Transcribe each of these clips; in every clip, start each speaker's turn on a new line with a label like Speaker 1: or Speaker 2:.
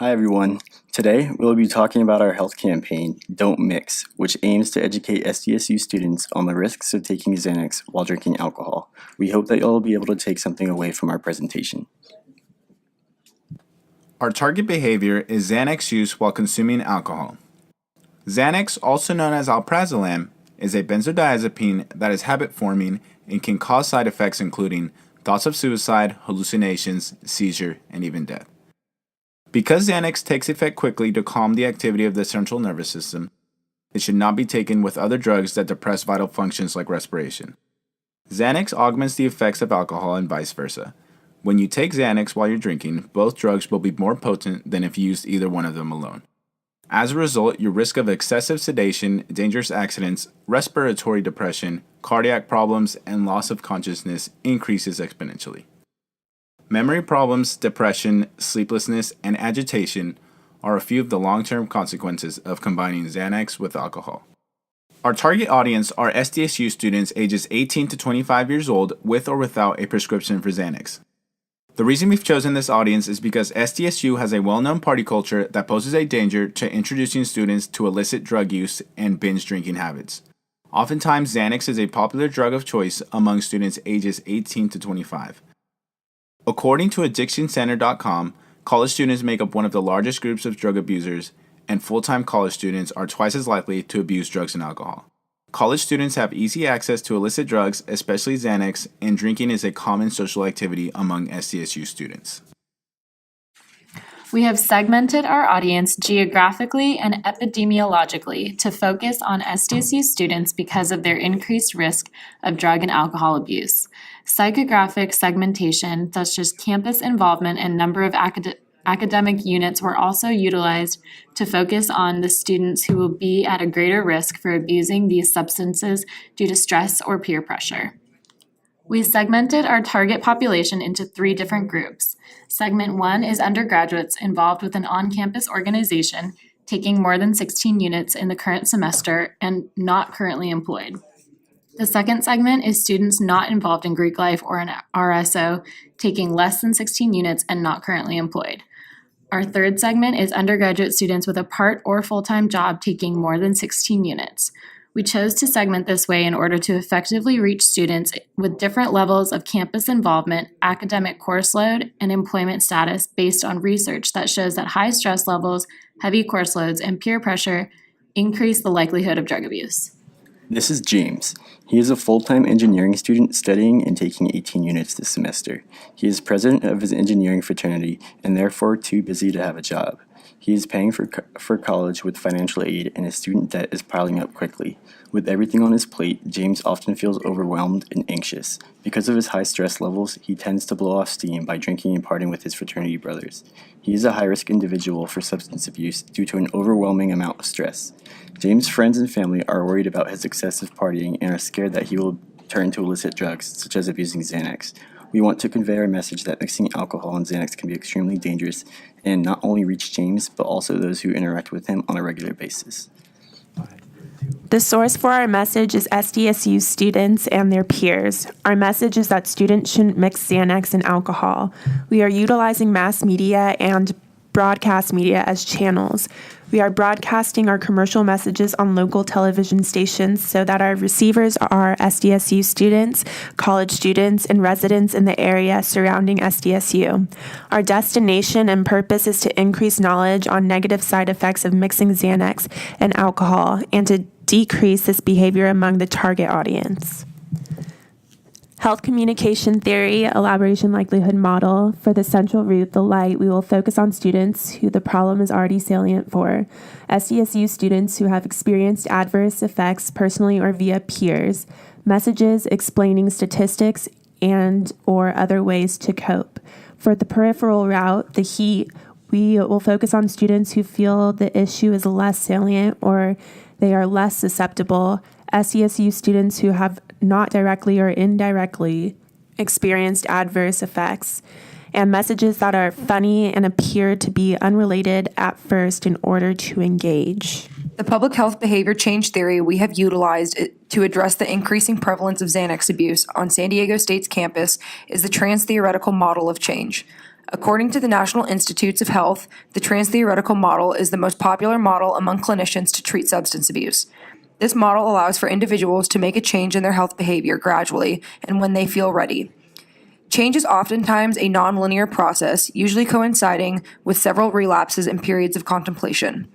Speaker 1: Hi everyone. Today we'll be talking about our health campaign, Don't Mix, which aims to educate SDSU students on the risks of taking Xanax while drinking alcohol. We hope that you'll be able to take something away from our presentation.
Speaker 2: Our target behavior is Xanax use while consuming alcohol. Xanax, also known as alprazolam, is a benzodiazepine that is habit-forming and can cause side effects including thoughts of suicide, hallucinations, seizure, and even death. Because Xanax takes effect quickly to calm the activity of the central nervous system, it should not be taken with other drugs that depress vital functions like respiration. Xanax augments the effects of alcohol and vice versa. When you take Xanax while you're drinking, both drugs will be more potent than if you used either one of them alone. As a result, your risk of excessive sedation, dangerous accidents, respiratory depression, cardiac problems, and loss of consciousness increases exponentially. Memory problems, depression, sleeplessness, and agitation are a few of the long-term consequences of combining Xanax with alcohol. Our target audience are SDSU students ages 18 to 25 years old with or without a prescription for Xanax. The reason we've chosen this audience is because SDSU has a well-known party culture that poses a danger to introducing students to illicit drug use and binge drinking habits. Oftentimes, Xanax is a popular drug of choice among students ages 18 to 25. According to AddictionCenter.com, college students make up one of the largest groups of drug abusers, and full-time college students are twice as likely to abuse drugs and alcohol. College students have easy access to illicit drugs, especially Xanax, and drinking is a common social activity among SDSU students.
Speaker 3: We have segmented our audience geographically and epidemiologically to focus on SDSU students because of their increased risk of drug and alcohol abuse. Psychographic segmentation, such as campus involvement and number of academic units, were also utilized to focus on the students who will be at a greater risk for abusing these substances due to stress or peer pressure. We segmented our target population into 3 different groups. Segment 1 is undergraduates involved with an on-campus organization taking more than 16 units in the current semester and not currently employed. The second segment is students not involved in Greek life or an RSO taking less than 16 units and not currently employed. Our third segment is undergraduate students with a part or full-time job taking more than 16 units. We chose to segment this way in order to effectively reach students with different levels of campus involvement, academic course load, and employment status based on research that shows that high stress levels, heavy course loads, and peer pressure increase the likelihood of drug abuse.
Speaker 1: This is James. He is a full-time engineering student studying and taking 18 units this semester. He is president of his engineering fraternity and therefore too busy to have a job. He is paying for college with financial aid and his student debt is piling up quickly. With everything on his plate, James often feels overwhelmed and anxious. Because of his high stress levels, he tends to blow off steam by drinking and partying with his fraternity brothers. He is a high-risk individual for substance abuse due to an overwhelming amount of stress. James' friends and family are worried about his excessive partying and are scared that he will turn to illicit drugs, such as abusing Xanax. We want to convey our message that mixing alcohol and Xanax can be extremely dangerous and not only reach James, but also those who interact with him on a regular basis.
Speaker 4: The source for our message is SDSU students and their peers. Our message is that students shouldn't mix Xanax and alcohol. We are utilizing mass media and broadcast media as channels. We are broadcasting our commercial messages on local television stations so that our receivers are SDSU students, college students, and residents in the area surrounding SDSU. Our destination and purpose is to increase knowledge on negative side effects of mixing Xanax and alcohol and to decrease this behavior among the target audience. Health communication theory, elaboration likelihood model. For the central root, the light, we will focus on students who the problem is already salient for. SDSU students who have experienced adverse effects personally or via peers. Messages explaining statistics and or other ways to cope. For the peripheral route, the heat, we will focus on students who feel the issue is less salient or they are less susceptible. SDSU students who have not directly or indirectly experienced adverse effects, and messages that are funny and appear to be unrelated at first in order to engage.
Speaker 5: The public health behavior change theory we have utilized to address the increasing prevalence of Xanax abuse on San Diego State's campus is the trans-theoretical model of change. According to the National Institutes of Health, the trans-theoretical model is the most popular model among clinicians to treat substance abuse. This model allows for individuals to make a change in their health behavior gradually and when they feel ready. Change is oftentimes a nonlinear process, usually coinciding with several relapses and periods of contemplation.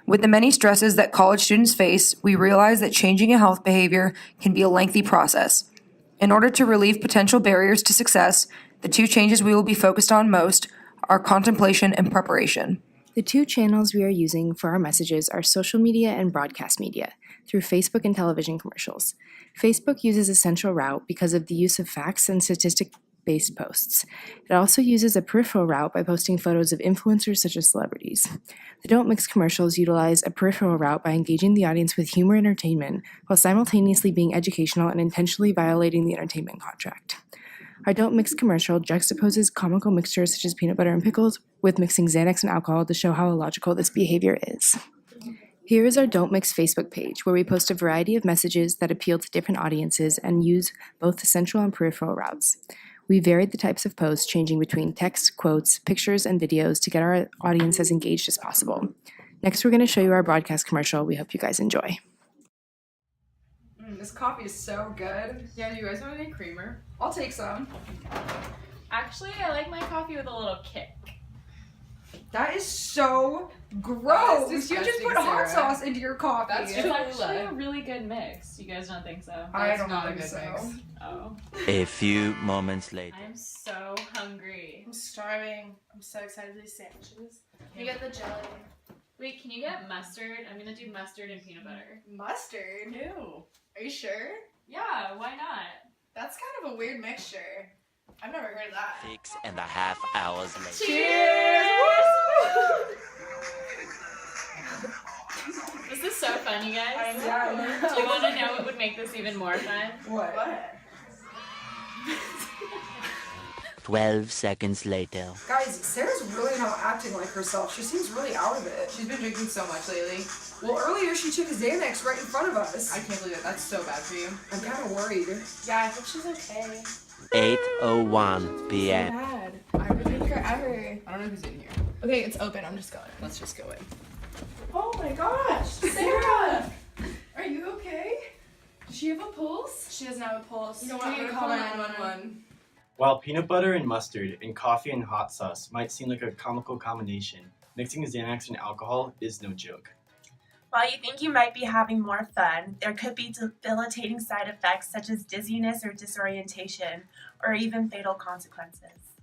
Speaker 5: With the many stresses that college students face, we realize that changing a health behavior can be a lengthy process. In order to relieve potential barriers to success, the two changes we will be focused on most are contemplation and preparation.
Speaker 6: The two channels we are using for our messages are social media and broadcast media through Facebook and television commercials. Facebook uses a central route because of the use of facts and statistic-based posts. It also uses a peripheral route by posting photos of influencers such as celebrities. The Don't Mix commercials utilize a peripheral route by engaging the audience with humor and entertainment while simultaneously being educational and intentionally violating the entertainment contract. Our Don't Mix commercial juxtaposes comical mixtures such as peanut butter and pickles with mixing Xanax and alcohol to show how illogical this behavior is. Here is our Don't Mix Facebook page, where we post a variety of messages that appeal to different audiences and use both the central and peripheral routes. We varied the types of posts, changing between text, quotes, pictures, and videos to get our audience as engaged as possible. Next, we're going to show you our broadcast commercial. We hope you guys enjoy.
Speaker 7: This coffee is so good.
Speaker 8: Yeah, do you guys want any creamer?
Speaker 7: I'll take some.
Speaker 3: Actually, I like my coffee with a little kick.
Speaker 7: That is so gross.
Speaker 8: That
Speaker 7: You
Speaker 8: is
Speaker 7: just
Speaker 8: disgusting,
Speaker 7: put hot
Speaker 8: Sarah.
Speaker 7: sauce into your coffee.
Speaker 8: That's
Speaker 3: It's
Speaker 8: true.
Speaker 3: actually a really good mix. You guys don't think so?
Speaker 7: I
Speaker 8: That's
Speaker 7: don't
Speaker 8: not a
Speaker 7: think
Speaker 8: good
Speaker 7: so.
Speaker 8: mix.
Speaker 3: Oh.
Speaker 9: A few moments later.
Speaker 3: I'm so hungry.
Speaker 10: I'm starving. I'm so excited for these sandwiches. You get the jelly.
Speaker 3: Wait, can you get mustard? I'm gonna do mustard and peanut butter.
Speaker 10: Mustard?
Speaker 8: Ew.
Speaker 10: Are you sure?
Speaker 3: Yeah, why not?
Speaker 10: That's kind of a weird mixture. I've never heard of that.
Speaker 9: 6.5 hours later.
Speaker 3: This is so fun, you guys.
Speaker 10: I know.
Speaker 7: Yeah.
Speaker 3: Do you want to know what would make this even more fun?
Speaker 7: What?
Speaker 9: 12 seconds later.
Speaker 7: Guys, Sarah's really not acting like herself. She seems really out of it.
Speaker 8: She's been drinking so much lately.
Speaker 7: Well, earlier she took a Xanax right in front of us.
Speaker 8: I can't believe it. That's so bad for you.
Speaker 7: I'm kind of worried.
Speaker 10: Yeah, I hope she's okay.
Speaker 9: 8:01 p.m.
Speaker 10: Bad. I would take forever.
Speaker 8: I don't know who's in here.
Speaker 10: Okay, it's open. I'm just going.
Speaker 8: Let's just go in.
Speaker 10: Oh my gosh, Sarah! Are you okay?
Speaker 3: Does she have a pulse?
Speaker 10: She doesn't have a pulse.
Speaker 8: You know what?
Speaker 10: We
Speaker 8: I'm
Speaker 10: need
Speaker 8: gonna
Speaker 10: to
Speaker 8: call
Speaker 10: call
Speaker 8: 911.
Speaker 1: While peanut butter and mustard and coffee and hot sauce might seem like a comical combination, mixing Xanax and alcohol is no joke.
Speaker 4: While you think you might be having more fun, there could be debilitating side effects such as dizziness or disorientation, or even fatal consequences.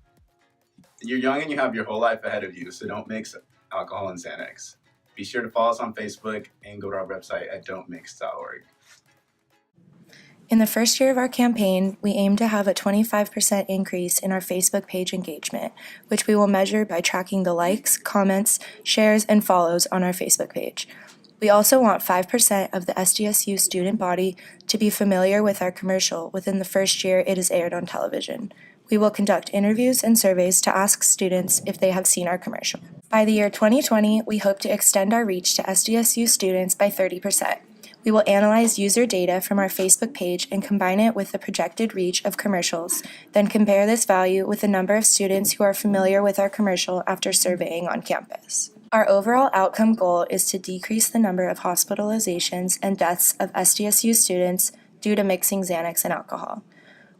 Speaker 2: You're young and you have your whole life ahead of you, so don't mix alcohol and Xanax. Be sure to follow us on Facebook and go to our website at don'tmix.org.
Speaker 11: In the first year of our campaign, we aim to have a 25% increase in our Facebook page engagement, which we will measure by tracking the likes, comments, shares, and follows on our Facebook page. We also want 5% of the SDSU student body to be familiar with our commercial within the first year it is aired on television. We will conduct interviews and surveys to ask students if they have seen our commercial. By the year 2020, we hope to extend our reach to SDSU students by 30%. We will analyze user data from our Facebook page and combine it with the projected reach of commercials, then compare this value with the number of students who are familiar with our commercial after surveying on campus. Our overall outcome goal is to decrease the number of hospitalizations and deaths of SDSU students due to mixing Xanax and alcohol.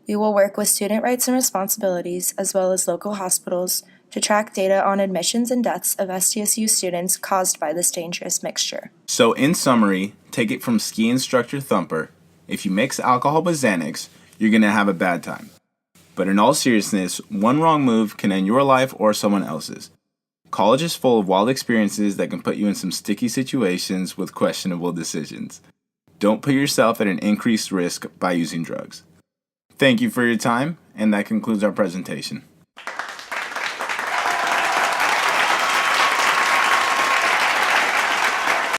Speaker 11: We will work with student rights and responsibilities as well as local hospitals to track data on admissions and deaths of SDSU students caused by this dangerous mixture.
Speaker 2: So in summary, take it from ski instructor Thumper, if you mix alcohol with Xanax, you're going to have a bad time. But in all seriousness, one wrong move can end your life or someone else's. College is full of wild experiences that can put you in some sticky situations with questionable decisions. Don't put yourself at an increased risk by using drugs. Thank you for your time, and that concludes our presentation.